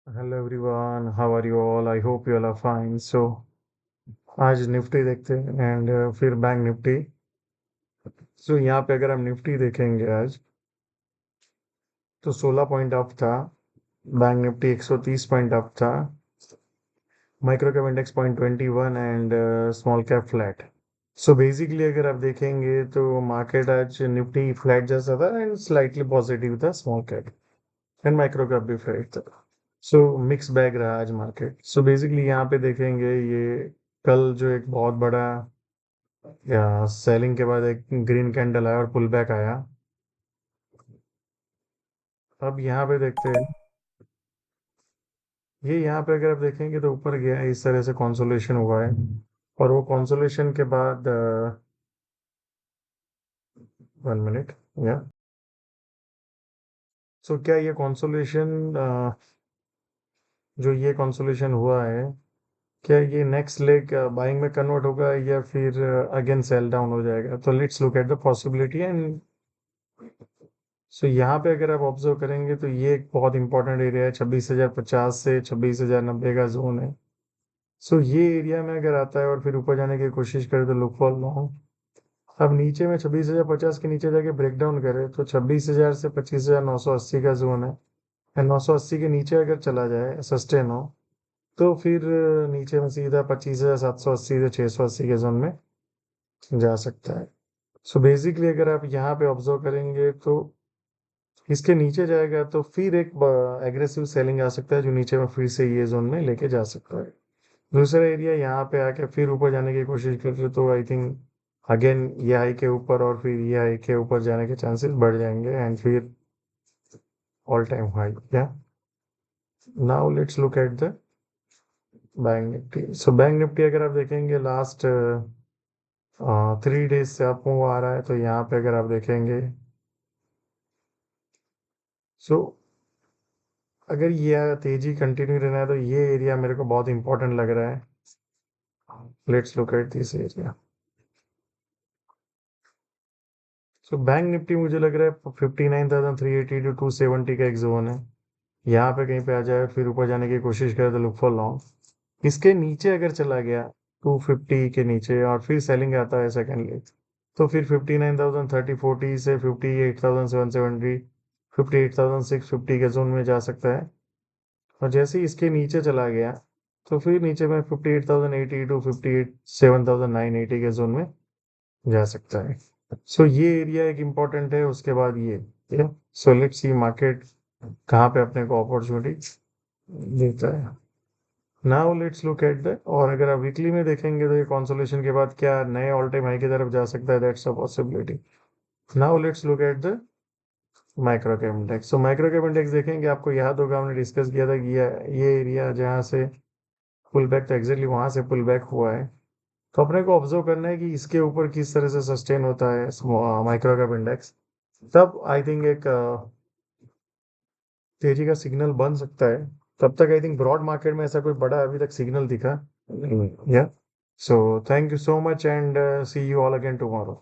Hello everyone, how are you all? I hope you all are fine. So आज निफ्टी देखते हैं and फिर bank Nifty. सो यहाँ पे अगर हम निफ्टी देखेंगे आज तो 16 पॉइंट अप था। बैंक निफ्टी 130 पॉइंट अप था। Micro cap index 0.21 and small cap flat. So basically अगर आप देखेंगे तो मार्केट आज निफ्टी फ्लैट जैसा था एंड स्लाइटली पॉजिटिव था small cap and micro cap भी फ्लैट था। सो मिक्स बैग रहा आज मार्केट। सो बेसिकली यहाँ पे देखेंगे ये कल जो एक बहुत बड़ा या सेलिंग के बाद एक ग्रीन कैंडल आया और पुल बैक आया। अब यहाँ पे देखते हैं, ये यहाँ पे अगर आप देखेंगे तो ऊपर गया है, इस तरह से कंसोलेशन हुआ है और वो कंसोलेशन के बाद 1 मिनट या सो क्या ये कंसोलेशन जो ये कंसोलेशन हुआ है, क्या ये नेक्स्ट लेग बाइंग में कन्वर्ट होगा या फिर अगेन सेल डाउन हो जाएगा? तो let's look at the possibility and so यहाँ पे अगर आप ऑब्जर्व करेंगे तो ये एक बहुत इंपॉर्टेंट एरिया है। 26,050 से 26,090 का जोन है। सो ये एरिया में अगर आता है और फिर ऊपर जाने की कोशिश करे तो लुक फॉर लॉन्ग। अब नीचे में 26,050 के नीचे जाके ब्रेक डाउन करे तो 26,000 से 25,980 का जोन है। एंड 980 के नीचे अगर चला जाए सस्टेन हो तो फिर नीचे में सीधा 25,780 से 680 के जोन में जा सकता है। सो बेसिकली अगर आप यहाँ पे ऑब्जर्व करेंगे तो इसके नीचे जाएगा तो फिर एक एग्रेसिव सेलिंग आ सकता है जो नीचे में फिर से ये जोन में लेके जा सकता है। दूसरा एरिया यहाँ पे आके फिर ऊपर जाने की कोशिश कर रहे तो आई थिंक अगेन ये हाई के ऊपर और फिर ये हाई के ऊपर जाने के चांसेस बढ़ जाएंगे एंड फिर ऑल टाइम हाई। या now let's look at the bank Nifty. So bank Nifty अगर आप देखेंगे लास्ट 3 डेज से अप मूव आ रहा है तो यहाँ पे अगर आप देखेंगे सो अगर ये तेजी कंटिन्यू रहना है तो ये एरिया मेरे को बहुत इंपॉर्टेंट लग रहा है। Let's look at this area. So bank Nifty मुझे लग रहा है 59,380 टू 270 का एक जोन है। यहाँ पे कहीं पे आ जाए फिर ऊपर जाने की कोशिश करे तो लुक फॉर लॉन्ग। इसके नीचे अगर चला गया 250 के नीचे और फिर सेलिंग आता है सेकेंड लेग तो फिर 59,3040 से 58,770 58,650 के जोन में जा सकता है। और जैसे ही इसके नीचे चला गया तो फिर नीचे में 58,080 टू 57,980 के जोन में जा सकता है। सो ये एरिया एक इम्पॉर्टेंट है। उसके बाद ये सो लेट्स सी मार्केट कहाँ पे अपने को अपॉर्चुनिटी देता है। Now let's look at the, और अगर आप वीकली में देखेंगे तो ये कॉन्सोलेशन के बाद क्या नए ऑल टाइम हाई की तरफ जा सकता है? That's a possibility. Now let's look at the micro cap index. So micro cap index देखेंगे, आपको याद होगा हमने डिस्कस किया था कि ये एरिया जहाँ से पुल बैक, तो एग्जैक्टली वहां से पुल बैक हुआ है। तो अपने को ऑब्जर्व करना है कि इसके ऊपर किस तरह से सस्टेन होता है माइक्रो कैप इंडेक्स। तब आई थिंक एक तेजी का सिग्नल बन सकता है। तब तक आई थिंक ब्रॉड मार्केट में ऐसा कोई बड़ा अभी तक सिग्नल दिखा नहीं। या so thank you so much and see you all again tomorrow.